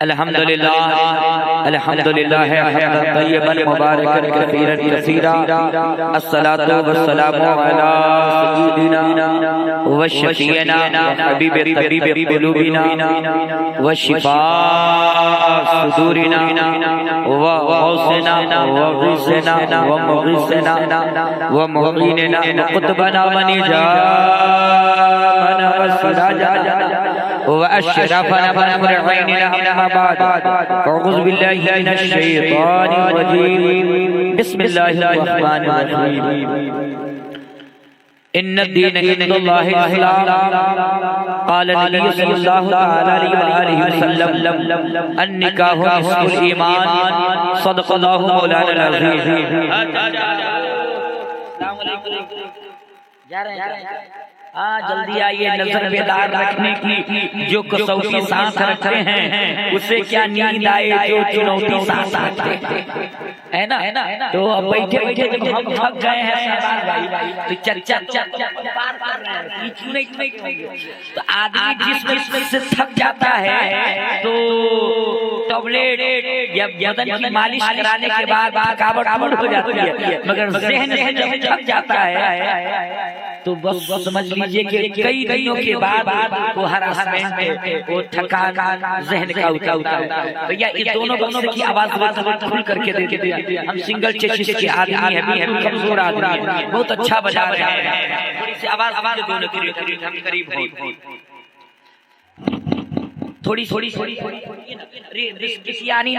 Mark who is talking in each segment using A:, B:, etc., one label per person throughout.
A: الحمدللہ الحمدللہ حمدا طیبا مبارکا کثیرا کثیرا الصلاۃ والسلام علی سیدنا وشفیعنا وحبیب طبیب قلوبنا وشفاء صدورنا وغوثنا وغیثنا ومغیثنا ومعیننا وقطبنا ونجانا وسراجنا وأشرفنا ونور عيننا أما بعد أعوذ بالله من الشيطان الرجيم بسم الله الرحمن الرحيم إن الدين عند الله الإسلام قال النبي صلى الله تعالى عليه وسلم النكاح نصف الإيمان صدق الله مولانا العظيم. السلام علیکم. جا رہے ہیں جلدی آئیے. نظر بیدار رکھنے کی جو کسوٹی سانس رکھتے ہیں اسے کیا نیند آئے جو چنوتی سانس رکھتے ہے نا. تو اب بیٹھے بیٹھے جب ہم تھک گئے ہیں سردار بھائی تو چل چل چل پار کر رہے ہیں کیوں نہیں. تو آدمی جس سے تھک جاتا ہے تو ٹابلیٹ یا بدن کی مالش کرانے کے بعد تھکاوٹ دور ہو جاتی ہے, مگر ذہن جب تھک جاتا ہے تو بس سمجھ لیجئے کہ کئی دنوں کے بعد وہ ہراسمنٹ ہے, وہ تھکان ذہن کا ہوتا ہے. بھیا یہ دونوں بکسے کی آواز کھل کر کے دیتے ہیں. ہم سنگل چیسٹ کے آدمی ہیں, بالکل کمزور آدمی ہیں, بہت اچھا بجا رہے ہیں. تھوڑی سی آواز دونوں کے ہم قریب ہو تھوڑی کسی آنی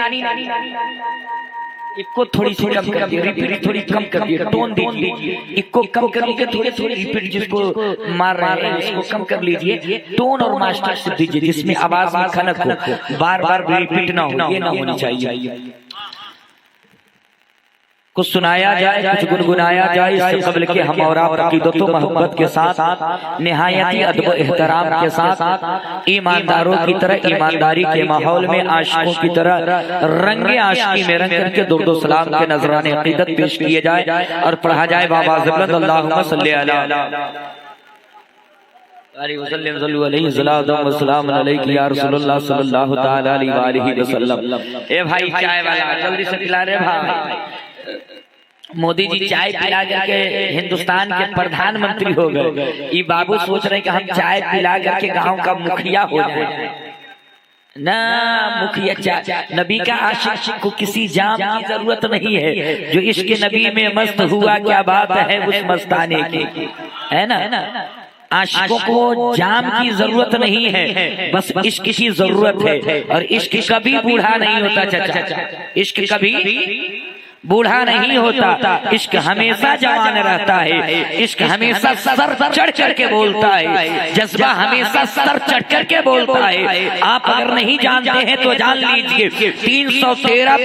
A: ایک کو تھوڑی سی کم کر دیئے, ریپیٹ تھوڑی کم کر دیئے, ٹون دیجئے. ایک کو کم کر لیجئے, تھوڑی ریپیٹ جس کو مار رہے ہیں اس کو کم کر لیجئے. ٹون اور ماسٹر سے دیجئے جس میں آواز میں کھنک ہو, بار بار ریپیٹ نہ ہو, یہ نہ ہونی چاہیے. کچھ سنایا جائے کچھ گنگنایا جائے اس سے قبل کہ ہم اور آپ عقیدت و محبت کے ساتھ نہایتی ادب و احترام کے ساتھ ایمانداروں کی طرح ایمانداری کے ماحول میں عاشقوں کی طرح رنگ عاشقی میں رنگ کر کے درود و سلام کے نذران عقیدت پیش کیے جائے اور پڑھا جائے بابا زبلت اللہم صلی علیہ وسلم صلو علیہ السلام علیکم یا رسول اللہ صلی اللہ تعالی علیہ وسلم. اے بھائی چائے والا جلدی سے پلا رہے بھائی. مودی جی چائے پلا کر کے ہندوستان کے پردھان منتری ہو گئے. یہ بابو سوچ رہے کہ ہم چائے پلا کر کے گاؤں کا مکھیا ہو جائے. نہ مکھیا چائے, نبی کا عاشق کو کسی جام کی ضرورت نہیں ہے. جو عشق نبی میں مست ہوا کیا بات ہے اس مستانے کی, ہے نا. عاشقوں کو جام کی ضرورت نہیں ہے, بس عشق کی ضرورت ہے. اور عشق کبھی بوڑھا نہیں ہوتا چچا, عشق کبھی بوڑھا نہیں ہوتا, عشق ہمیشہ جوان رہتا ہے. عشق ہمیشہ سر چڑھ کر کے بولتا ہے, جذبہ ہمیشہ سر چڑھ کر کے بولتا ہے. آپ اگر نہیں جانتے ہیں تو جان لیجئے 313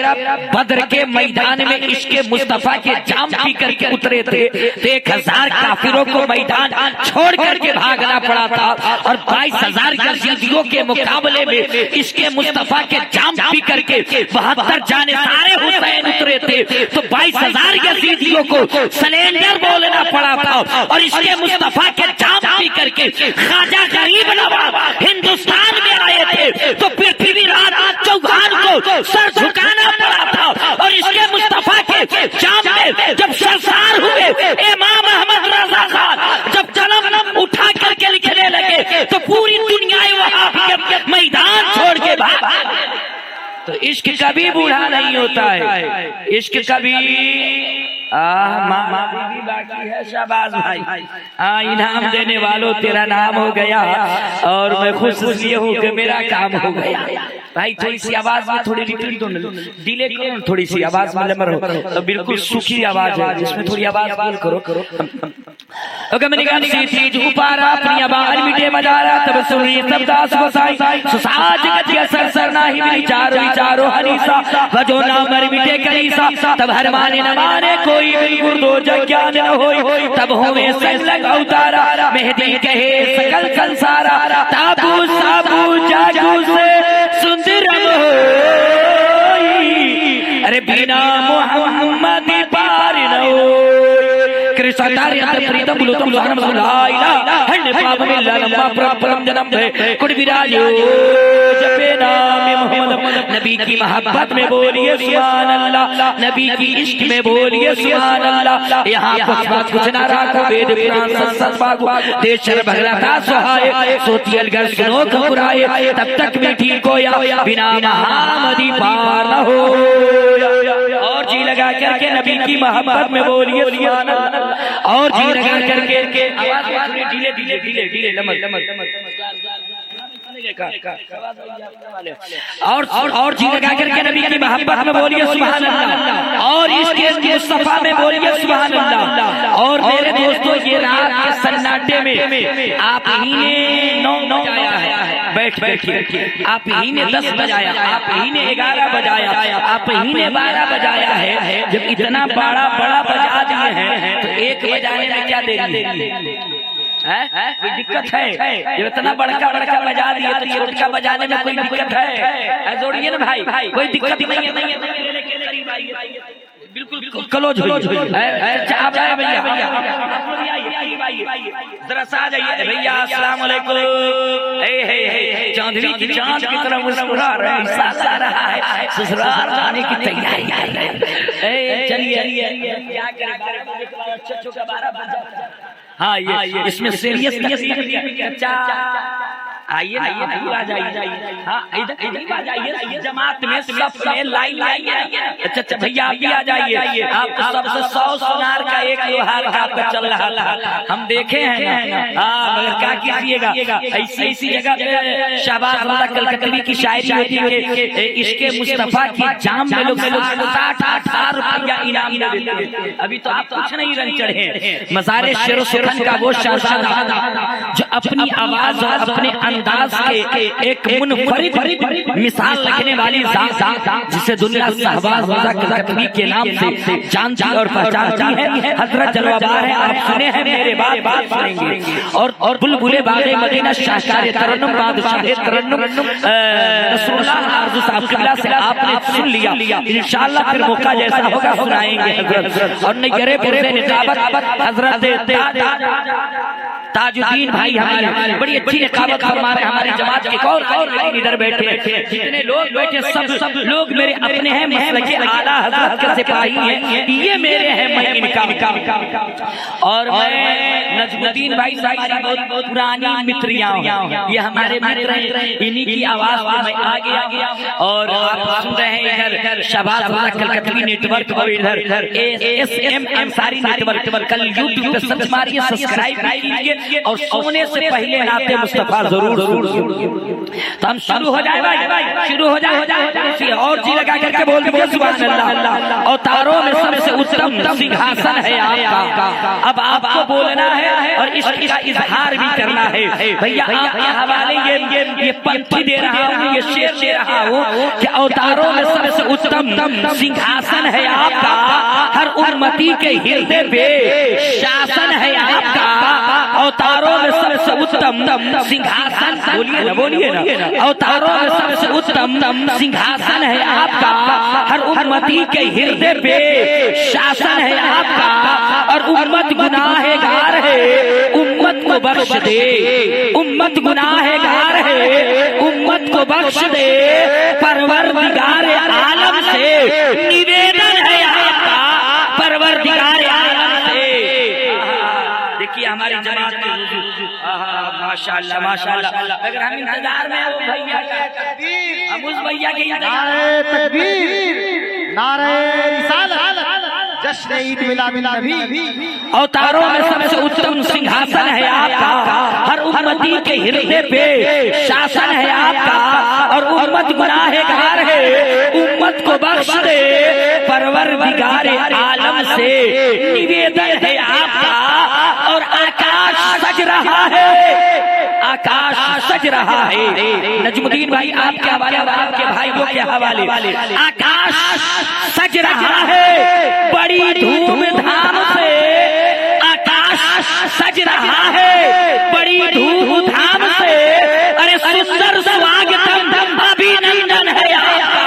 A: بدر کے میدان میں عشق مصطفیٰ کے جام پی کر کے اترے تھے. 1000 کافروں کو میدان چھوڑ کر کے بھاگنا پڑا تھا, اور 22,000 یزیدیوں کے مقابلے میں عشق مصطفیٰ کے جام پی کر کے 72 جانثار حسین اترے تھے. تو 22,000 یزیدیوں کو سلینڈر بولنا پڑا تھا, اور اس کے مصطفیٰ کے جام پی کر کے خواجہ غریب نواز ہندوستان میں آئے تھے. تو پرتھوی راج چوہان کو سر جھکانا پڑا تھا, اور اس کے مصطفیٰ کے جام میں جب سرسار ہوئے امام احمد رضا خان جب قلم اٹھا کر کے لکھنے لگے تو پوری دنیا وہابیت میدان چھوڑ کے بھاگ. تو عشق کبھی بوڑھا نہیں ہوتا ہے, عشق کبھی ماں بھی باقی ہے. شہباز بھائی انعام دینے والوں تیرا نام ہو گیا, اور میں خوش اس لیے ہوں کہ میرا کام ہو گیا. بھائی تھوڑی سی آواز میں تھوڑی ریپیٹ دو, ڈیلے کرو, تھوڑی سی آواز میں لمر ہو, بالکل سوکھی آواز ہے جس میں تھوڑی آواز بول کرو. اگر میں نگاہ سی تھی جو پارا اپنی آباد مٹے مجارا تب سنی سب داس بسائی سساج گتیا سر سر ناہی وچارو حریسا وجو نامر مٹے کریسا تب ہر مانے نہ مانے کوئی بھی گردو جگیان نہ ہوئی. تب ہوئے سے لگا اتارا مہدی کہے سکل کل سارا تابو سابو جاگو سے سندرم ہوئی. ارے بینا محمد پار نہ ہوئی. کرشا تاری انت پریتم بلوتم سانم سلائی لا ہن پاپ میں لما پرم جنم دے کڑ ویراجو جپے نام محمد نبی کی محبت میں بولیے سبحان اللہ، نبی کی عشق میں بولیے سبحان اللہ۔ یہاں کچھ نہ راکو وید پران ست باگو دیش شر بھگلا تا سہائے سوتی الگر سنو کھپرائے تب تک میٹھی کویا بنا محمدی پار نہ ہو۔ اور جی لگا کر کے نبی کی محبت میں بولیے سبحان اللہ، اور جی لگا کر کے آواز ڈھیلے ڈھیلے ڈھیلے ڈھیلے اور جی لگا کر کے نبی کی محبت میں بولیے سبحان اللہ، اور اس کے مصطفیٰ میں بولیے سبحان اللہ۔ اور میرے دوستو یہ رات کے سناٹے میں آپ ہی نے 9 بجایا ہے، بیٹھیے، آپ ہی نے 10 بجایا، آپ ہی نے 11 بجایا، آپ ہی نے 12 بجایا ہے۔ جب اتنا بڑا بجا دیے ہیں تو 1 بجانے میں کیا دیری کوئی دقت ہے؟ جب اتنا بڑکا بجا دیے تو چھوٹکا بجانے میں کوئی دقت ہے؟ جوڑیے نا بھائی، کوئی دقت نہیں ہے۔ بالکل کلوز ذرا سا جائیے بھیا، السلام علیکم۔ چاندنی کی چاند کی طرح مسکرا رہا ہے، سسرال جانے کی تیاری ہے۔ چلیے ہاں یہ اس میں سیریس آئیے آ جائیے، ہاں ادھر آ جائیے، جماعت میں سب میں لائن آئیے۔ اچھا بھیا آپ بھی آ جائیے، آپ کو سب سے 100 سونار کا ایک لوہار آپ کا چل رہا تھا، ہم دیکھے ہیں۔ ہاں مگر کیا کیجیے گا، ایسی جگہ پہ شہباز حمزہ کلکتوی کی شاعری ہوتی ہے کہ عشق مصطفیٰ کی جام میں لوگ 60,000 روپیہ انعام دیتے ہیں۔ ابھی تو آپ کچھ نہیں رنگ چڑھے۔ مزار شیر و سخن کا وہ شہزادہ جو اپنی آواز اور اپنے انداز کے ایک منفرد مثال رکھنے والی ذات جسے دنیا شہباز حمزہ کلکتوی کے نام سے جانتی اور پہچانتی ہے، حضرت جلوہ بار ہے، آپ سنے ہیں، میرے بات سنیں گے۔ اور بلبل باغ مدینہ شاہکار ترنم بادشاہ ترنم رسول اللہ عرض صاحب قبلہ سے آپ نے سن لیا، انشاءاللہ پھر موقع جیسا ہوگا سنائیں گے حضرت۔ اور نگرے پردے نجابت حضرت تاج الدین بھائی ہمارے بڑی اچھی نقابت فرما رہے ہیں، ہماری جماعت کے اور ادھر بیٹھے جتنے لوگ بیٹھے سب لوگ میرے اپنے ہیں، مسلک اعلیٰ حضرت کے سپاہی ہیں، یہ میرے ہیں، میں ان کا۔ اور میں نجم الدین بھائی صاحب بہت پرانی متریاں ہوں، یہ ہمارے متر ہیں، انہی کی آواز میں آ گیا۔ اور آپ سن رہے ہیں ادھر شہباز حمزہ کلکتوی نیٹ ورک اور ادھر ASM انصاری نیٹ ورک، کل یوٹیوب پہ سرچ ماریے، سبسکرائب کیجیے اور سونے سے پہلے نعت مصطفیٰ ضرور۔ تو ہم شروع ہو جائے بھائی، شروع ہو جائے، اور جی لگا کر کے بول دیں سبحان اللہ۔ اور تاروں میں سب سے اتم سنگھاسن ہے آپ کا، اب آپ کو بولنا ہے اور عشق کا اظہار بھی کرنا ہے۔ بھیا آپ کے حوالے یہ پنکھی دے رہا ہوں، یہ شعر دے رہا ہوں کہ اوتاروں میں سب سے اتم سنگھاسن ہے آپ کا، ہر امتی کے ہردے پہ شاسن ہے آپ کا۔ اوتاروں میں سب سے اتم سنگھاسن، بولیے نا، اوتاروں میں سب سے اتم سنگھاسن ہے آپ کا، ہر امتی کے ہردے پہ شاسن ہے آپ کا۔ اور امت گناہ گار ہے، امت کو بخش دے، امت گناہ گار ہے، امت کو بخش دے، پروردگار عالم سے نویدن ہے آپ کا، پروردگار عالم سے۔ دیکھیے ہماری جماعت میں ماشاءاللہ ماشاءاللہ، اگر ہم انتظار میں ہیں بھیا کا، ہم اس بھیا کے
B: نعرہ تکبیر، نعرہ رسالت، جشن عید میلاد النبی۔
A: اوتاروں میں سب سے اتم سنگھاسن ہے آپ کا، ہر امتی کے ہردے پہ شاسن ہے آپ کا۔ اور امت گناہ گار ہے، امت کو بخش دے، پروردگار عالم سے نویدن ہے آپ کا۔ اور آکاش سج رہا ہے، آکاش سج رہا ہے، نجم الدین بھائی آپ کے حوالے اور آپ کے بھائیوں کے حوالے، آکاش سج رہا ہے بڑی دھوم دھام سے، آکاش سج رہا ہے بڑی دھوم دھام سے۔ ارے سندر سواگتم ابھینندن ہے آپ کا،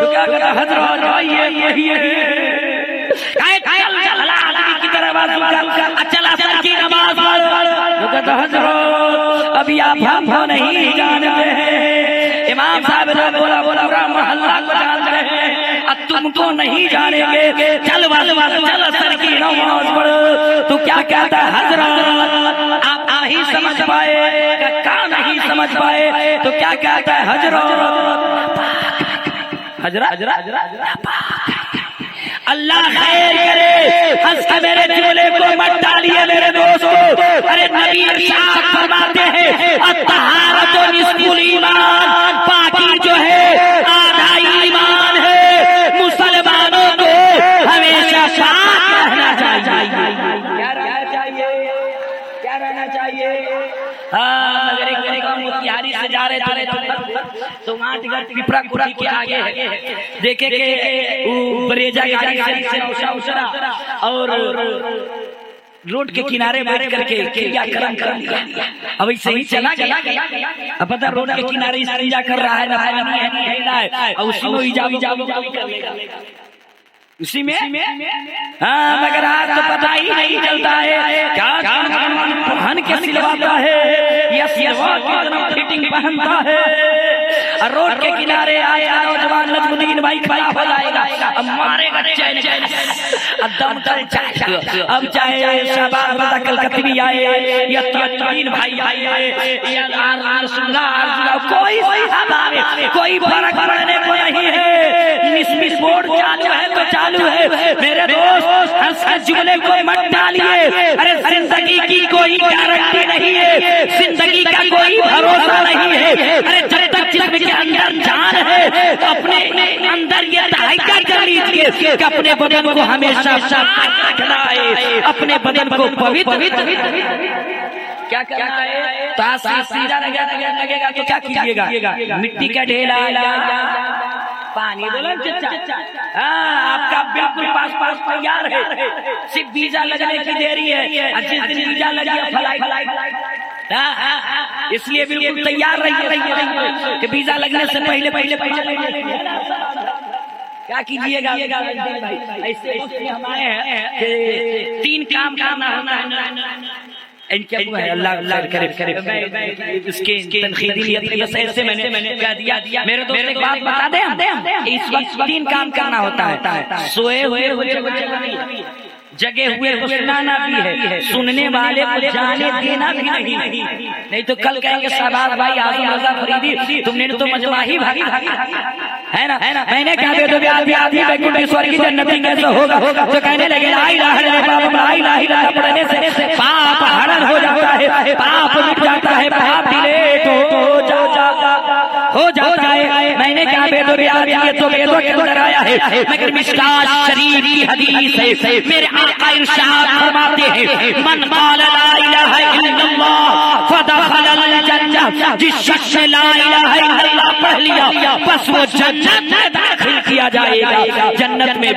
A: تو کیا کہتا حضرت آدمی کی طرح چلا سر کی نماز تو کہتا حضرت ابھی آپ ہم کو نہیں جانتے ہیں، امام صاحب نے بولا پورا محلہ کو جانتے ہیں، اب تم کو نہیں جانیں گے، چل سر کی نماز پڑھو۔ تو کیا کہتا ہے حضرت آپ نہیں سمجھ پائے، کہا نہیں سمجھ پائے، تو کیا کہتا ہے حضرت اللہ خیر کرے، ہنس کے میرے جملے کو مت ڈالیے میرے دوستو۔ ارے نبی ارشاد فرماتے ہیں الطہارۃ نصف الایمان، پاکی جو ہے آدھا ایمان ہے، مسلمانوں کو ہمیشہ پاک رہنا چاہیے۔ کیا رہنا چاہیے؟ اگر ایک موتیہاری سے جا رہے تو آٹھ گھر پپرا کڑا کے آگے دیکھے کہ بریجا گاڑی سے اشرا اور روڈ کے کنارے بیٹھ کر کے کیا کرم کر لیا، اب صحیح چلا گیا، اب پتہ روڈ کے کنارے استنجا کر رہا ہے، نہ اور اسی میں ایجاب کر لے گا اسی میں، ہاں مگر آج تو پتہ ہی نہیں چلتا ہے کیا پہن کے سلواتا ہے یا سلوا کے فٹنگ پہنتا ہے۔ روڈ کے کنارے آیا نوجوان نجم الدین بھائی کھڑا ہو جائے گا، اب مارے گا چین دم تل چاہے، اب چاہے شہباز رضا کلکتوی آئے یا تجدین بھائی آئے یا رسول اللہ، کوئی کوئی فرق پڑنے کو نہیں ہے، نسبی بورڈ چالو ہے تو چالو ہے میرے دوست، ہنس جملے کو مت ڈالیے۔ ارے زندگی کی کوئی گارنٹی نہیں ہے، زندگی کا کوئی بھروسہ نہیں ہے، ارے جب تک جسم کے اندر جان ہے اپنے اندر یہ تحقیق کر لیجیے کہ اپنے بدن کو ہمیشہ پاک رکھنا ہے، اپنے بدن کو پوتر کیا کرنا ہے۔ تو سیدھا لگے گا تو کیا کیجیے گا، مٹی کا ڈھیلا پانی آپ کا بالکل پاس تیار ہے، صرف ویزا لگنے کی دیری ہے، جس دن ویزا لگے فلائٹ اس لیے بالکل تیار رہیے کہ ویزا لگنے سے پہلے کیا کیجیے گا۔ ایسے ہمارے ہیں کہ 3 کام کرنا ہوتا ہے، ان کیا ہے اللہ کرے اس کے تنقیدی نیت کی بس ایسے میں نے کہہ دیا۔ میرے دوست ایک بات بتا دیں، اس وقت 3 کام کرنا ہوتا ہے، سوئے ہوئے جگے ہوئے کو سنانا بھی ہے، سننے والے کو جانے دینا بھی نہیں تو کل کہیں گے شہباز بھائی اعظم رضا فریدی تم نے تو مجمع ہی بھاگا ہے نا، میں نے کہا بے تو آدمی بیکوٹیشور کی جنتی کیسے ہوگا، تو کہنے لگے لا الہ الا اللہ، لا الہ الا اللہ پڑھنے سے پاپ ہرن ہو جاتا ہے، پاپ مٹ جاتا ہے، پاپ ڈیلیٹ ہو جاتا ہے۔ میں نے کہا بے تو یہ تو بے تو کے اندر آیا ہے، مگر مشکات شریف کی حدیث ہے، میرے آقا ارشاد فرماتے ہیں من قال لا الہ الا اللہ فدخل الجنہ، جس شخص نے لا الہ الا اللہ پڑھ لیا بس وہ جنت میں داخل کیا جائے گا، جنت میں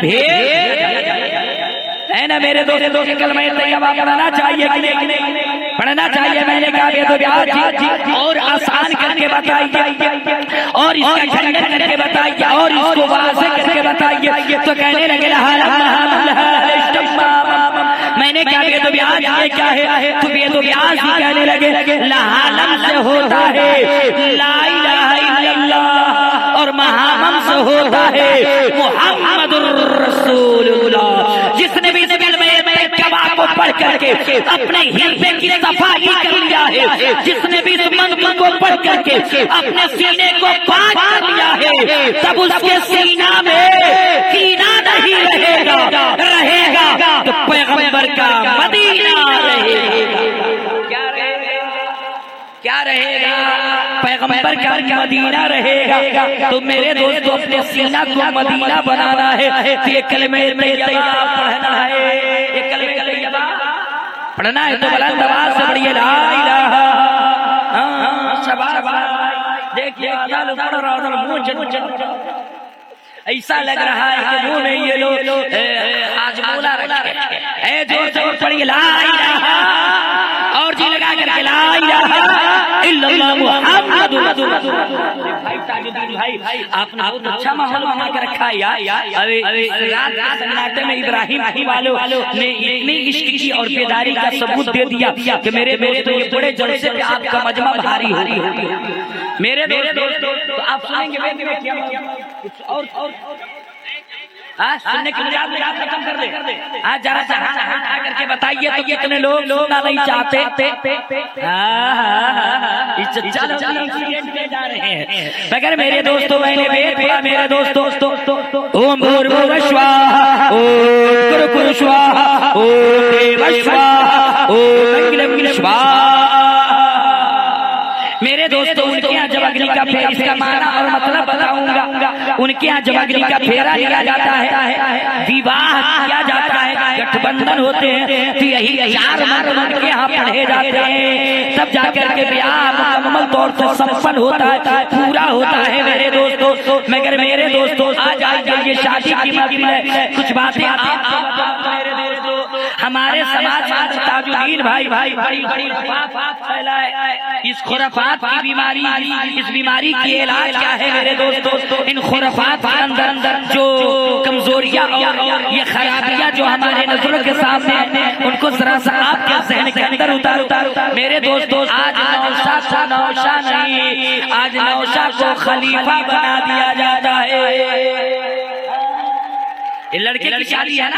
A: ہے نا میرے دوست کلمہ طیبہ پڑھنا چاہیے کہ نہیں پڑھنا چاہیے۔ میں نے کہا تو اور آسان کر کے بتائیے اور اس کا جھنڈا کر کے بتائیے اور اس کو واضح کر کے بتائیے، تو کہنے لگے میں نے کہا یہ کیا ہے، تو یہ تو کہنے لگے لہالم سے ہوتا ہے لا الہ الا اللہ اور مہامم سے ہوتا ہے محمد الرسول اللہ۔ جس نے بھی اس کلمہ طیبہ کو پڑھ کر کے اپنے حلبے کی صفائی کر لیا ہے، جس نے بھی اس منظر کو پڑھ کر کے اپنے سینے کو پاک کر لیا ہے، تب اس کے سینہ میں کینہ نہیں رہے گا تو پیغمبر کا مدینہ رہے گا۔ کیا رہے گا؟ پیغمبر کا مدینہ رہے گا۔ تو میرے دوستو اپنے سینہ کو مدینہ بنانا ہے، یہ کلمہ طیبہ پڑھنا ہے، یہ کلمہ طیبہ پڑھنا ہے تو بلند آواز سے پڑھیے لا الہ۔ شباب دیکھیے پڑھ رہا ہوں منہ ایسا لگ رہا ہے کہ منہ میں یہ لوگ آج مولا رکھے، اے زور سے پڑھیے لا الہ اور جی لگا کر کے لا الہ الا اللہ محمد رسول اللہ۔ بھائی تاج الدین بھائی آپ نے بہت اچھا ماحول بنا کے رکھا ہے یار۔ ارے رات کے سناٹے میں ابراہیم والوں نے اتنی عشق کی اور بیداری کا ثبوت دے دیا کہ میرے دوستو یہ بڑے جلسے پہ آپ کا مجمع بھاری ہوگی۔ میرے دوستو آپ سنیں گے اور سننے کی بجائے مجھے ختم کر دے۔ ذرا سا ہاتھ کر کے بتائیے تو کتنے لوگ سننا نہیں چاہتے؟ مگر میرے دوستو میں نے بیت پڑا میرے دوستو اوم بھوربھووہ سواہا اوم کرکر سواہا اوم دیوہ سواہا اوم منگلم سواہا۔ میرے دوستو ان کے یہاں جب اگنی کا پھیرا، اس کا معنی اور مطلب بتاؤں گا۔ ان کے یہاں جب اگنی کا پھیرا لیا جاتا ہے، وواہ کیا جاتا ہے، گٹھ بندھن ہوتے ہیں تو یہی 4 منتر ان کے یہاں پڑھے جاتے ہیں، تب جا کر کے بیاہ مکمل طور سے سمپن ہوتا ہے، پورا ہوتا ہے میرے دوستو۔ مگر میرے دوستو آج یہ شادی کی محفل ہے، کچھ باتیں آپ کو بتاؤں میرے دوستو۔ ہمارے سماج میں تاج الدین بھائی بڑی خرافات پھیلائے، اس خرافات کی بیماری، اس بیماری کی علاج کیا ہے میرے دوستو؟ ان خرافات کے اندر جو کمزوریاں اور یہ خرابیاں جو ہمارے نظروں کے سامنے ہیں، ان کو ذرا سا آپ کے ذہن کے اندر اتارو میرے دوستو۔ آج نوشا کو نوشا نہیں، آج نوشا کو خلیفہ بنا دیا جاتا ہے۔ لڑکی کی شادی ہے نا،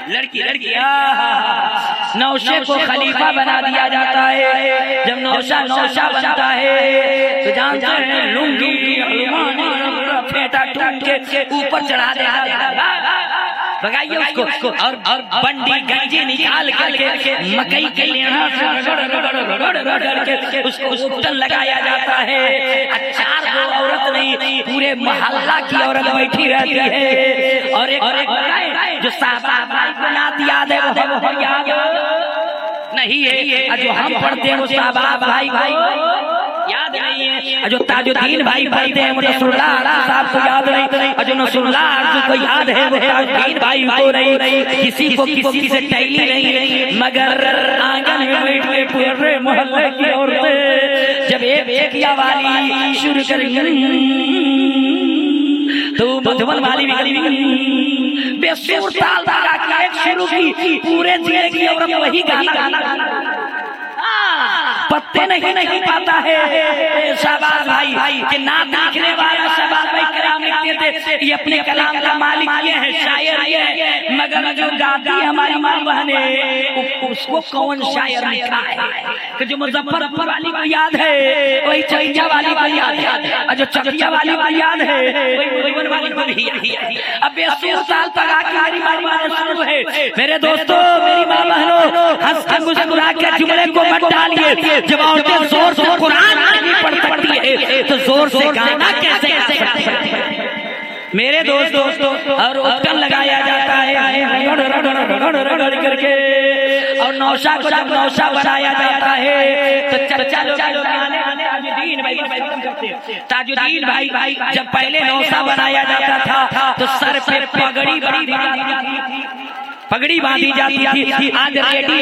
A: لڑکی نوشے کو خلیفہ بنا دیا جاتا ہے۔ جب نوشا بنتا ہے تو جانتے ہیں لنگی پھیٹا ٹوٹ کے اوپر چڑھا دیا، بگائیے اس کو، اور بنڈی گنجی نکال کر کے مکئی کے لینا رگڑ کے اس کو اٹھن لگایا جاتا ہے۔ اچار وہ عورت نہیں، پورے محلہ کی عورت بیٹھی رہتی ہے، اور ایک جو صحابہ بھائی کو نعت یاد ہے وہ یاد نہیں ہے، جو ہم پڑھتے ہیں وہ صحابہ بھائی یاد نہیں ہے، جو تاج الدین بھائی پڑھتے ہیں وہ نصر اللہ صاحب کو یاد نہیں، اور جو نصر اللہ کو یاد ہے وہ تاج الدین بھائی کو نہیں۔ کسی کو کسی سے ٹیلی نہیں، مگر آنگن میں بیٹھے پورے محلے کی عورتیں جب ایک یا والی شروع کریں تو مدھون والی بے سور تال لگا کے ایک شروع کی، پورے ضلع کی عورت وہی گانا پتے نہیں پاتا ہے۔ شہباز بھائی کہ نعت لکھنے والا شہباز بھائی کلام لکھتے تھے، یہ اپنے کلام کا مالک یہ ہے، شاعر یہ ہے، مگر جو گاتی ہماری ماں بہنیں اس کو کون شاعر لکھا ہے؟ کہ جو مظفر پور والی کو یاد ہے وہی چکیا والی کو یاد ہے، اور جو چکیا والی کو یاد ہے وہی مدھون والی کو بھی یاد ہے۔ اب بے سور تال تک آ کے میری ماں شروع ہے۔ میرے دوستو، میری ماں بہنوں، ہنس کے مسکرا کے جملے کو مت ڈالیے۔ جب عورتیں زور سے قرآن نہیں پڑھ سکتی ہے تو زور سے گانا کیسے گا سکتی ہے؟ میرے دوستو، اور اٹھن لگایا جاتا ہے رگڑ کر کے، اور نوشا کو جب نوشا بنایا جاتا ہے تو چچا لوگ تاج الدین بھائی جب پہلے نوشا بنایا جاتا تھا تو سر پہ پگڑی باندھی جاتی تھی، آج ریڈی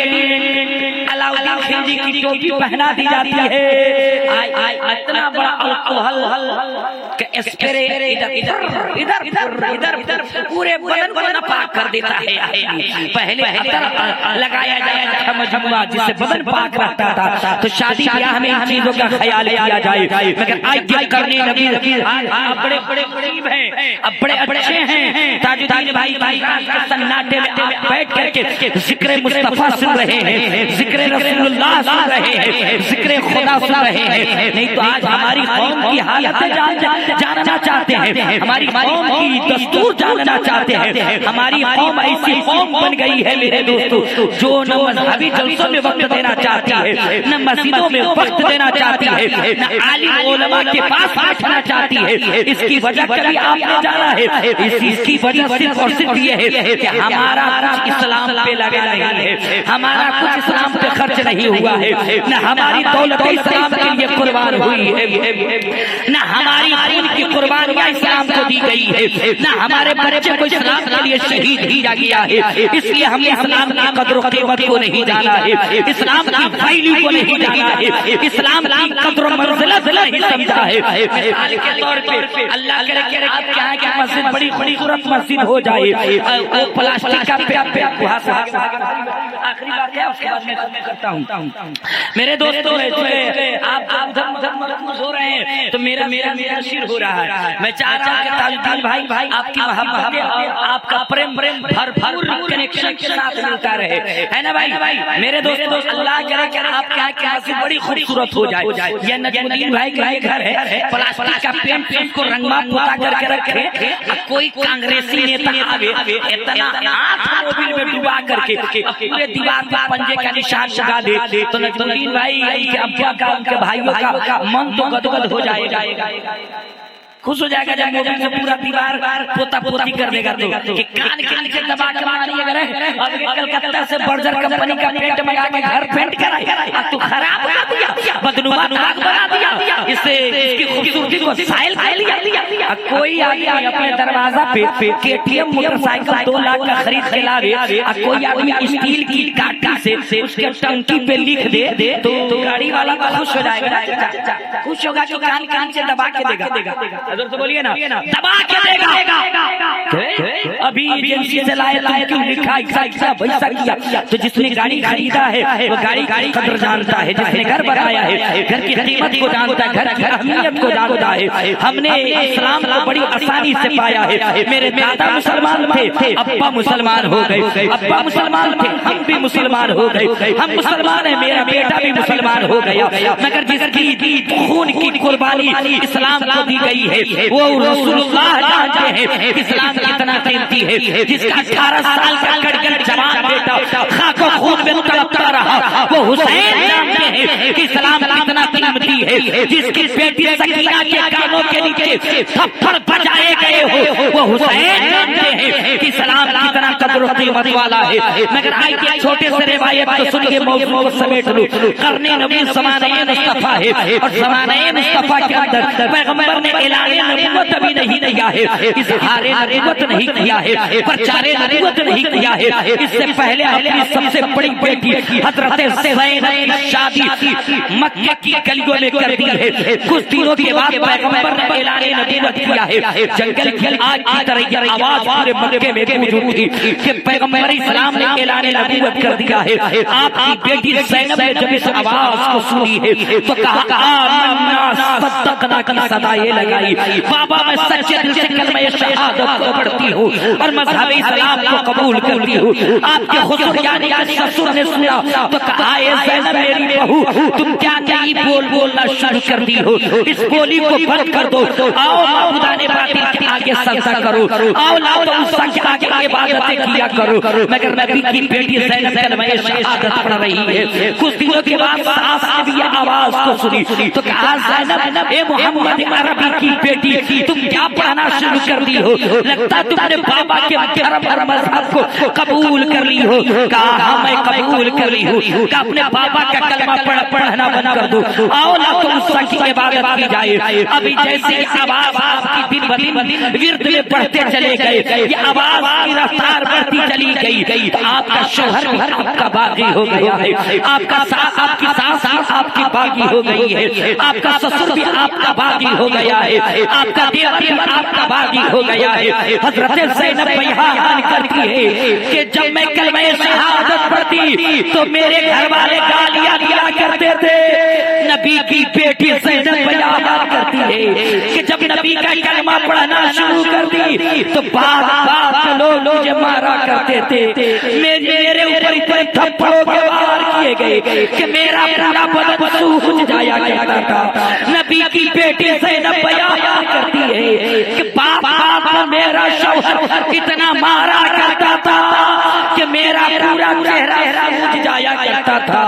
A: علاؤالدین خلجی کی ٹوپی پہنا دی جاتی ہے۔ اتنا بڑا الکحل کہ اسپرے ادھر پورے بدن کو ناپاک کر دیتا ہے۔ پہلے عطر لگایا جاتا تھا مجموعہ جس سے بدن پاک رہتا تھا، تو شادی بیاہ میں ان چیزوں کا خیال کیا جائے، مگر آج دل کرنے نبی آپ بڑے قریب ہیں، اب بڑے اچھے ہیں۔ تاج الدین بھائی سناٹے میں بیٹھ کر کے ذکر مصطفیٰ سن رہے ہیں، ذکر رسول اللہ سن رہے ہیں، ذکر خدا سن رہے ہیں۔ نہیں تو آج ہماری قوم کی حالت جاننا چاہتے ہیں، ہماری قوم کی دستور جاننا چاہتے ہیں۔ ہماری قوم ایسی قوم بن گئی ہے میرے دوستو جو نہ مذہبی جلسوں میں وقت دینا چاہتی ہے، نہ مسجدوں میں وقت دینا چاہتی ہے، نہ عالم علماء کے پاس بیٹھنا چاہتی ہے۔ اس کی وجہ کبھی آپ نے جانا ہے، اس کی وجہ صرف اور صرف یہ ہے کہ ہمارا کچھ اسلام پہ لگا نہیں ہے، ہمارا کچھ اسلام پہ خرچ نہیں ہوا ہے، نہ ہماری دولت اسلام کے لیے قربان ہوئی ہے، نہ ہماری خون کی قربانیاں اسلام کو دی گئی ہے، نہ ہمارے بچے کو اسلام کے لیے شہید کیا گیا ہے، اس لیے ہم نے اسلام کی قدر و قیمت کو نہیں جانا ہے، اسلام کی ویلیو کو نہیں جانا ہے، اسلام کی قدر و منزلت نہیں سمجھا ہے۔ مثال کے طور پہ اللہ کرے کہ آپ کے یہاں کی مسجد بڑی خوبصورت مسجد ہو جائے، وہ پلاسٹک کا آخری بات ہے، اس کے بعد میں ختم کرتا ہوں۔ میرے دوستوں آپ مرکوز ہو رہے ہیں تو میرا شیر ہو رہا ہے، میں چاہ رہا ہوں کہ تاج الدین بھائی آپ کی محبت اور آپ کا پریم بھرپور کنیکشن کے ساتھ ملتا رہے، ہے نا بھائی؟ میرے دوستوں اللہ کرے کہ آپ کے یہاں کی مسجد بڑی خوبصورت ہو جائے، یہ نجم الدین بھائی کا گھر ہے، پلاسٹک کا پینٹ اس کو رنگما پوتا کر کے رکھے، کوئی کانگریسی نیتا آوے اتنا آنکھ موبائل میں ڈبا کر کے پورے دیوار پہ پنجے کا نشان لگا دے تو نجم الدین بھائی ان کے ابا کا ان کے بھائیوں کا من تو گدگد ہو جائے گا، خوش ہو جائے گا جب موبائل سے پورا دیوار پوتا پوتی کر دے گا تو کہ کان کے نیچے دبا کے ماری اگر ہے اب کلکتہ سے برجر کمپنی کا پینٹ منگا کے گھر پینٹ کرائے، اب تو خراب کر دیا، بدنما داغ بنا دیا، اس سے اس کی خوبصورتی کو سائل کر لیا۔ کوئی آدمی اپنے دروازہ پہ K T M motorcycle 2 lakh کا خرید کے لاوے، کوئی آدمی اسٹیل کی کاٹی سے اس کے ٹنکی پہ لکھ دے تو گاڑی والا خوش ہو جائے گا، خوش ہوگا کہ کان سے دبا کے دے گا، حضور تو بولیے نا دبا کے دے گا۔ ابھی ایجنسی سے لائے کیوں لکھا ایسا کیا، تو جس نے گاڑی خریدا ہے وہ گاڑی قدر جانتا ہے، جس نے گھر بنایا ہے گھر کی قیمت کو جانتا ہے، گھر کی اہمیت کو جانتا ہے۔ ہم نے اسلام کو بڑی آسانی سے پایا ہے، میرے دادا مسلمان تھے، ابا مسلمان ہو گئے، ابا مسلمان تھے، ہم بھی مسلمان ہو گئے، ہم مسلمان ہیں، میرا بیٹا بھی مسلمان ہو گیا، مگر جس کی خون کی قربانی اسلام کو دی گئی ہے وہ رسول اللہ جانتے ہیں اسلام کتنا قیمتی ہے، جس کا 18 سال کا کڑکڑ جوان بیٹا خاک و خون میں تڑپتا رہا وہ حسین جانتے ہیں کہ اسلام کتنا قیمتی ہے، جس کی بیٹی سکینہ کے کانوں کے نیچے تھپڑ بجائے گئے ہو وہ حسین جانتے ہیں کہ اسلام کتنا قدر و قیمت والا ہے۔ مگر آئیے چھوٹے سے روایت کو سنیے، موضوع کو سمیٹ لو۔ قرن نبی زمانہ مصطفیٰ ہے اور زمانہ مصطفیٰ کے اندر پیغمبر نے اعلان نبوت ابھی نہیں کیا ہے، اظہار نبوت نہیں کیا ہے، پرچار نبوت نہیں کیا ہے، اس سے پہلے اپنی سب سے بڑی بیٹی حضرت زینب کی شادی مکہ کی گلیوں میں کر دی ہے۔ کچھ دنوں کے بعد پیغمبر نے اعلان نبوت کیا ہے، جنگل کی آگ کی طرح یہ آواز پورے مکے میں گونج اٹھی کہ پیغمبر اسلام نے اعلان نبوت کر دیا ہے۔ آپ کی بیٹی زینب نے جب اس آواز کو سنی ہے تو کہا آمنا صدقنا کی صدا یہ لگائی، بابا میں سچے دل سے کلمہ شہادت کو پڑھتی ہوں اور مذہب اسلام کو قبول کرتی ہوں۔ آپ کے حضور یعنی کہ سسر نے سنا تو کہا اے زینب میری بہو تم کیا نئی بول بولنا شروع کر دی ہو، اس بولی کو بند کر دو، آؤ معبودان باطل کے آگے سجدہ کرو، آؤ لاؤ موسیٰ کے آگے عبادتیں کیا کرو۔ مگر نبی کی بیٹی زینب کلمہ شہادت پڑھ رہی ہے۔ کچھ دنوں کے بعد ساس نے بھی یہ آواز کو سنی تو کہا زینب اے محمد عربی کی بیٹی تم کیا پڑھنا شروع کر دی ہو، لگتا تم نے بابا کے مذہب مذہب کو قبول کر لی ہو۔ کہا ہاں میں قبول کر لی ہوں، کہ اپنے بابا کا کلمہ پڑھنا بند کر دو، آؤ نا تم موسیٰ کی عبادت کی جائے۔ ابھی جیسے آواز آپ کی دن بدن ورد میں پڑھتے چلے گئے، یہ آواز کی رفتار بڑھتی چلی گئی، آپ کا شوہر آپ کا باغی ہو گیا ہے، آپ کا ساس آپ کی ساس آپ کی باغی ہو گئی ہے، آپ کا سسر بھی آپ کا باغی ہو گیا ہے، آپ کا دیور بھی آپ کا باغی ہو گیا ہے۔ حضرت زینب بیان کرتی ہے کہ جب میں کلمہ شہادت پڑھتی تو میرے گھر والے گالیاں دیا کرتے تھے، نبی کی بیٹی زینب بیان کرتی ہے کہ جب نبی کا کلمہ پڑھنا شروع کر دی تو باپ لوگ مجھے مارا کرتے تھے، میرے اوپر اتنے تھپڑوں کے وار کیے گئے کہ میرا پورا بدن سوکھ جایا کرتا تھا۔ نبی کی بیٹی زینب بیان کرتی ہے کہ باپ میرا شوہر اتنا مارا کرتا تھا کہ میرا پورا چہرہ سوج جایا کرتا تھا۔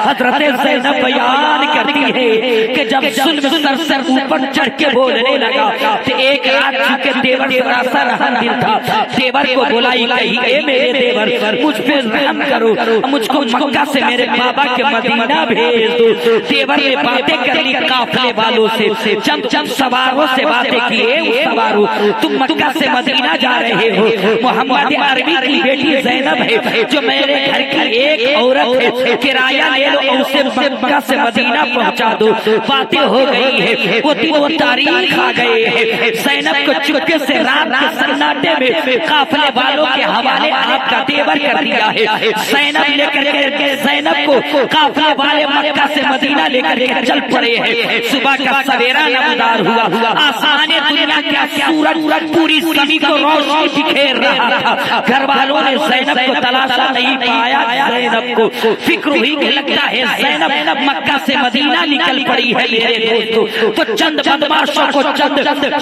A: حضرت زینب بیان کرتی ہے کہ جب ظلم سر سے اوپر چڑھ کے بولنے لگا تو ایک رات چونکہ دیور ذرا رحم دل تھا، دیور کو بلائی کہی اے میرے دیور مجھ پہ رحم کرو، مجھ کو مکہ سے میرے بابا کے مدینہ بھیج دو۔ دیور نے باتیں کر لی قافلے والوں سے، جب سواروں سے باتیں کی اے سوارو تم مکہ سے مدینہ جا رہے ہو، محمد عربی کی بیٹی زینب ہے جو میرے گھر کی ایک عورت ہے، کرایہ لے لو اسے مکہ سے مدینہ پہنچا دو۔ باتیں ہو گئی ہے، وہ دن و تاریخ آ گئے ہیں، زینب کو چپکے سے رات کے سناٹے میں قافلے والوں کے حوالے آپ کا دیور کر دیا ہے۔ زینب لے کر کے زینب کو قافلے والے مکہ سے مدینہ لے کر کے چل پڑے ہیں۔ صبح کا سویرا نمودار ہوا، آسمان دنیا کا سورج پوری زمین کو روشنی بکھیر رہا تھا۔ گھر والوں نے زینب کو تلاشا نہیں پایا، زینب کو فکر ہوئی کہ لگتا ہے زینب مکہ سے مدینہ نکل پڑی ہے میرے دوستو۔ تو چند بدماشوں کو چند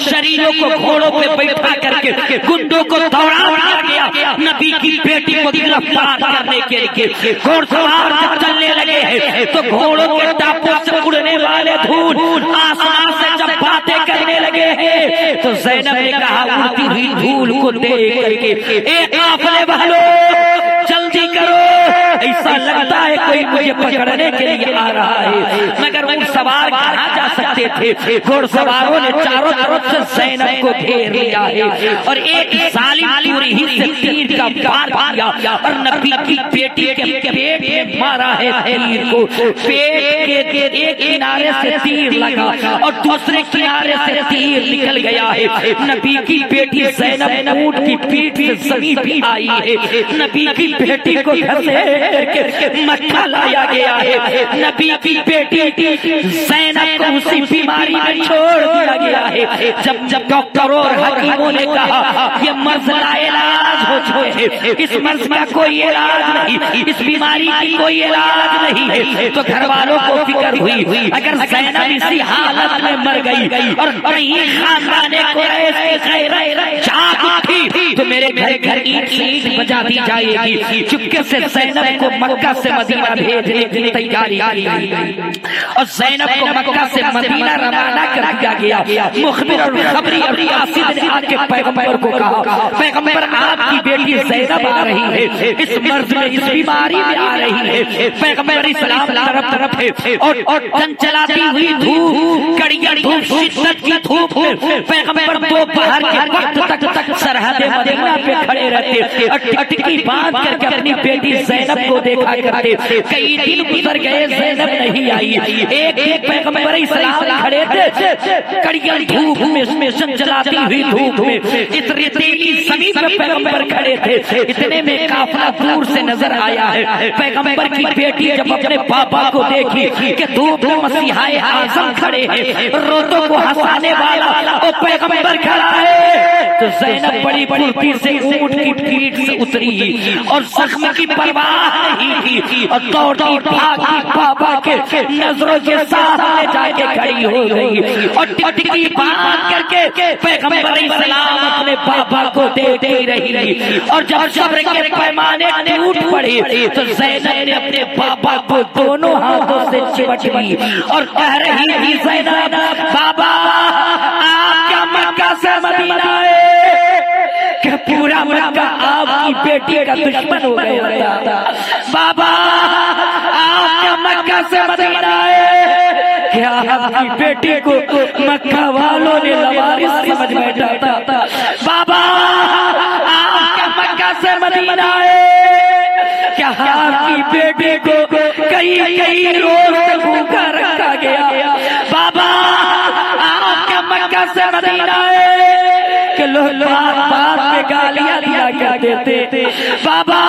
A: شریروں کو گھوڑوں پہ بیٹھا کر کے گنڈوں کو دوڑا دیا گیا نبی کی بیٹی کو گرفتار کرنے کے لیے۔ گھوڑ سوار جب چلنے لگے ہیں تو گھوڑوں کے ٹاپوں سے اڑنے والے دھول آسمان سے جب باتیں کرنے لگے ہیں تو زینب نے کہا اڑتی ہوئی دھول کو دیکھ کر کے اے قافلے والوں جلدی کرو، ایسا لگتا ہے کوئی مجھے پکڑنے کے لیے آ رہا ہے۔ مگر وہ سوار کہاں جا سکتے تھے؟ گھوڑ سواروں نے چاروں طرف سے زینب کو گھیر لیا ہے اور ایک ظالم پوری ہی سے تیر کا وار کیا اور نبی کی بیٹی کے پیٹ میں مارا ہے تیر کو۔ پیٹ کے ایک کنارے سے تیر لگا اور دوسرے کنارے سے تیر نکل گیا ہے۔ نبی کی بیٹی زینب اونٹ کی پیٹھ سے زمین پہ آئی ہے۔ نبی کی بیٹی کو گھسیٹ کے مکہ لایا گیا ہے۔ نبی کی بیٹی زینب کو اسی بیماری میں چھوڑ دیا گیا ہے۔ جب ڈاکٹروں اور حکیموں نے کہا یہ مرض لا علاج ہو چکے ہیں، اس مرض کا کوئی علاج نہیں، اس بیماری کی کوئی علاج نہیں ہے، تو گھر والوں کو فکر ہوئی اگر زینب اسی حالت میں مر گئی اور کہیں خاندان قریش کی غیرت جاگ اٹھی تو میرے گھر عید بجا دی جائے گی۔ چپکے سے زینب کو مکہ سے مدینہ بھیجنے کی تیاری کی اور زینب کو مکہ سے مدینہ روانہ کر دیا گیا۔ مخبر اور خبری اور قاصد نے آ کے پیغمبر کو کہا پیغمبر آپ کی بیٹی زینب آ رہی ہے، اس مرض میں اس بیماری میں آ رہی ہے۔ پیغمبر اسلام طرف ہے اور چنچلاتی ہوئی دھوپ، کڑیاں دھوپ، شدت کی دھوپ میں پیغمبر دوپہر کے وقت تک سرحد مدینہ پہ کھڑے رہتے اور ٹٹکی باندھ کر کے اپنی بیٹی زینب کو دیکھا کرتے۔ کئی دن گزر گئے، زینب نہیں آئی۔ ایک پیغمبر اسلام کھڑے تھے کڑیاں دھوپ میں چنچلاتی ہوئی دھوپ میں، اس ریتیلی زمین پہ پیغمبر کھڑے تھے۔ اتنے میں قافلہ دور سے نظر آیا ہے۔ پیغمبر کی بیٹی جب اپنے پاپا کو دیکھی کہ دھوپ میں مسیحا اعظم کھڑے ہیں، روتوں کو ہنسانے والا وہ پیغمبر کھڑا ہے، تو زینب بڑی پھرتی سے اونٹ کی پیٹھ سے اتری اور زخم کی پرواہ نہیں کی اور دوڑتی بھاگی پاپا کے نظروں کے سامنے جا کے کھڑی ہو گئی اور ٹٹکی باندھ کر کے پیغمبر اسلام اپنے پاپا کو دیکھتی رہی اور جب صبر کے پیمانے ٹوٹ پڑے تو زینب نے اپنے پاپا کو دونوں ہاتھوں سے چمٹ لی اور کہہ رہی تھی زینب بابا آپ کیا مکہ سے مدینہ ہے کہ پورا مکہ آپ کی بیٹی کا دشمن ہو گیا تھا؟ بابا آپ کیا مکہ سے مدینہ ہے کیا آپ کی بیٹی کو مکہ والوں نے لوارث سمجھ بیٹھا تھا؟ بابا آپ کیا مکہ سے مدینہ ہے کیا آپ کی بیٹی کو کئی روز بھوکا رکھا گیا؟ بابا آپ کیا مکہ سے مدینہ ہے کہ لوگ بات پہ گالیاں دیا کرتے تھے؟ بابا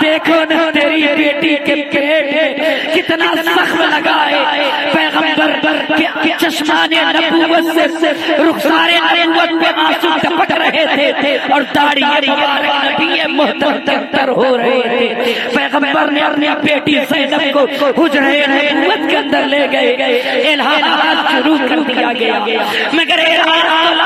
A: دیکھو نا تیری بیٹی کے پیٹ میں کتنا زخم لگا ہے، پیغمبر کے چشمان نبوت سے رخسار نبوت پہ آنسو ٹپک رہے تھے اور داڑھی مبارک نبی محترم تر ہو رہے تھے۔ پیغمبر نے اپنی بیٹی زینب کو حجرے نبوت کے اندر لے گئے، الہام شروع کر دیا گیا، مگر الہام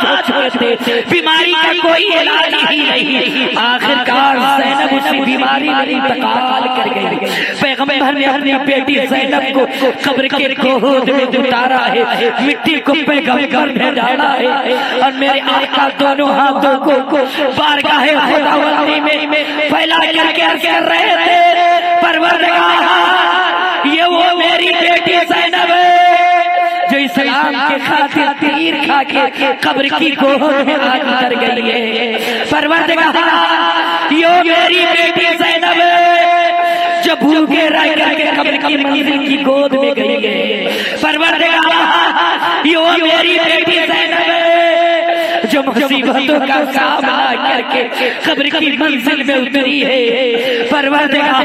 A: ہو چکے تھے، بیماری کا کوئی علاج ہی نہیں، آخرکار زینب اسی بیماری میں انتقال کر گئی۔ پیغمبر نے اپنی بیٹی زینب کو قبر کے گود میں اتارا ہے، مٹی کو پیغمبر نے ڈالا ہے، اور میرے آقا دونوں ہاتھوں کو بارگاہ خداوندی میں پھیلا کر رہے تھے، پروردگار یہ وہ میری بیٹی زینب ہے جو اسلام کے خاطر تیر کھا کے قبر کی گود میں آج اتر گئی ہے، پروردگار یہ میری بیٹی زینب ہے جو بھوکے رہ کر کے قبر کی منزل کی گود میں گئی ہے، پروردگار یہ وہ میری بیٹی زینب ہے جو مصیبتوں کا سامنا کر کے قبر کی منزل میں اتری ہے، پروردگار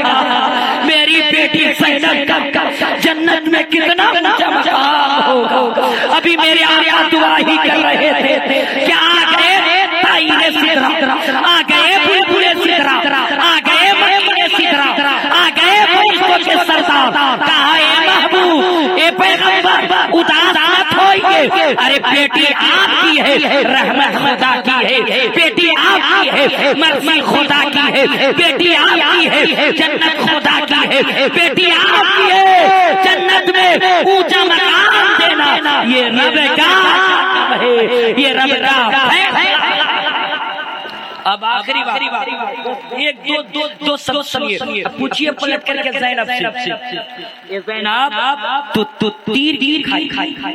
A: میری بیٹی زینب کا جنت میں کتنا اونچا مقام ہوگا۔ ابھی میرے آقا دعا ہی کر رہے تھے کہ آ گئے تائیرے سدرہ، آ گئے بلبلے سدرہ، آ گئے مکینے سدرہ، آ گئے فرشتوں کے سردار، کہا اے محبوب اے پیغمبر اداس مت ہوئیے، ارے بیٹی آپ کی ہے، رحمت خدا کی ہے، بیٹی آپ کی ہے، مرضی خدا کی ہے، بیٹی آپ کی ہے، جنت خدا کی ہے، بیٹی آپ کی ہے، جنت میں اونچا مقام دینا یہ رب کا کام ہے، یہ رب کا ہے۔ اب آخری بات ایک دو سب سنیے، پوچھئے پلٹ کر کے زینب سے، اے زینب تو تیر کھائی،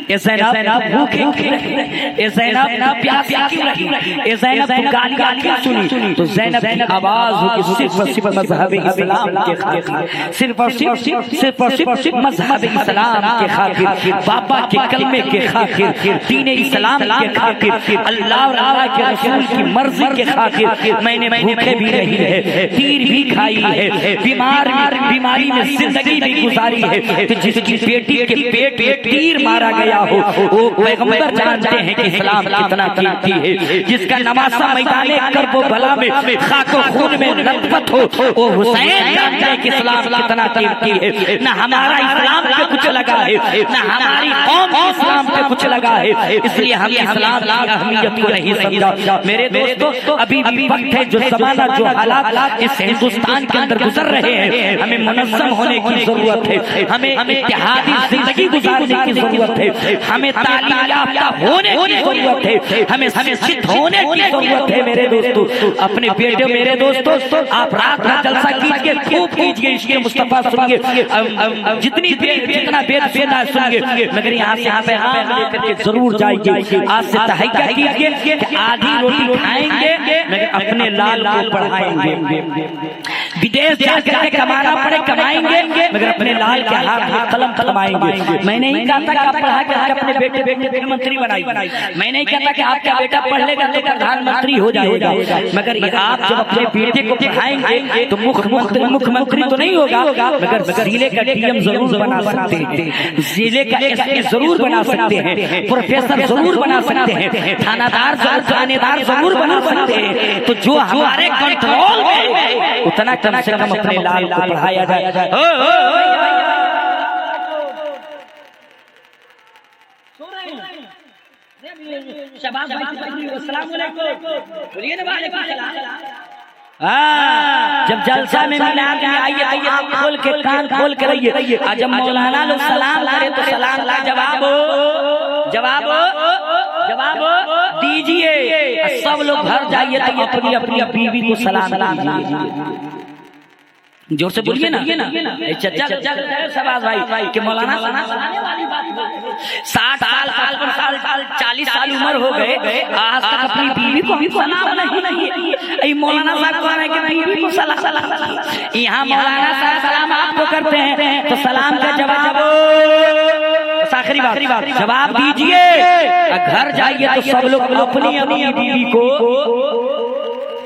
A: اے زینب بھوکے کیوں رہی، اے زینب پیاسی کیوں رہی، اے زینب تو گالیاں کیوں سنی؟ تو زینب کی آواز ہوگی صرف اور صرف مذہب اسلام کے خاطر، صرف اور صرف مذہب اسلام کے خاطر، بابا کے کلمے کے خاطر، دین اسلام کے خاطر، اللہ اور اللہ کے رسول کی مرضی کے خاطر میں نے بھوکے بھی رہی ہے، تیر بھی کھائی ہے، بیماری میں زندگی بھی گزاری ہے، تو جس کی بیٹی کے پیٹ میں تیر مارا گیا ہو وہ پیغمبر جانتے ہیں کہ اسلام کتنا قیمتی ہے، جس کا نواسہ میدان کرب و بلا میں خاک و خون میں لت پت ہو وہ حسین جانتے ہیں کہ اسلام کتنا قیمتی ہے۔ نہ ہمارا اسلام پہ کچھ لگا ہے، نہ ہماری قوم اسلام پہ کچھ لگا ہے، اس لیے ہم اسلام کی اہمیت کو نہیں سمجھا۔ میرے دوستو ابھی وقت ہے، جو زمانہ جو حالات اس ہندوستان کے اندر گزر رہے ہیں، ہمیں منظم ہونے کی ضرورت ہے، ہمیں اتحادی زندگی گزارنے کی ضرورت ہے، ہمیں تعلیم یافتہ ہونے کی ضرورت ہے، ہمیں سچ ہونے کی ضرورت ہے۔ میرے دوستو اپنے بیٹے، میرے دوستو آپ رات رات جلسہ کیجئے، خوب کیجئے، عشق مصطفیٰ سنیے، جتنا بیت سنا سنیے، مگر یہاں پہ ہم لے کر کے ضرور جائیے، آج سے تحقیق کیجئے کہ آدھی روٹی کھائیں گے مگر اپنے لال کو پڑھائیں گے، بدیش جا کر کے کمانا پڑے کمائیں گے مگر اپنے لال کے ہاتھ میں قلم تھمائیں گے۔ میں نہیں کہتا کہ آپ پڑھا کر اپنے بیٹے کو منتری بنائیے، میں نہیں کہتا کہ آپ کا بیٹا پڑھ لے گا تو پردھان منتری ہو جائے گا، مگر آپ جب اپنے بیٹے کو پڑھائیں گے تو مکھ منتری تو نہیں ہوگا مگر ضلع کا ڈی ایم ضرور بنا سکتے ہیں، ضلع کا ایس پی ضرور بنا سکتے ہیں، پروفیسر ضرور بنا سکتے ہیں، تھانہ دار ضرور بنا سکتے ہیں۔ تو جو ہمارے کنٹرول میں اتنا کم سے کم اپنے لال کو پڑھایا جائے۔ جب جلسہ میں ملا کے آئیے تو آنکھ کھول کے کان کھول کے رہیے، جب مولانا لوگ سلام کرے تو سلام کا جواب دیجئے، سب لوگ گھر جائیے تو اپنی اپنی بیوی کو سلام دیجئے، جور سے بولیے نا، شباز بھائی کہ مولانا 60 سال 40 سال عمر ہو گئے، آج تک اپنی بیوی کو سلام نہیں، مولانا صاحب کو ہے کہ بیوی کو سلام، یہاں مولانا صاحب سلام آپ کو کرتے ہیں تو سلام کا جواب آخری بات جواب دیجئے، گھر جائیے تو سب لوگ اپنی بیوی کو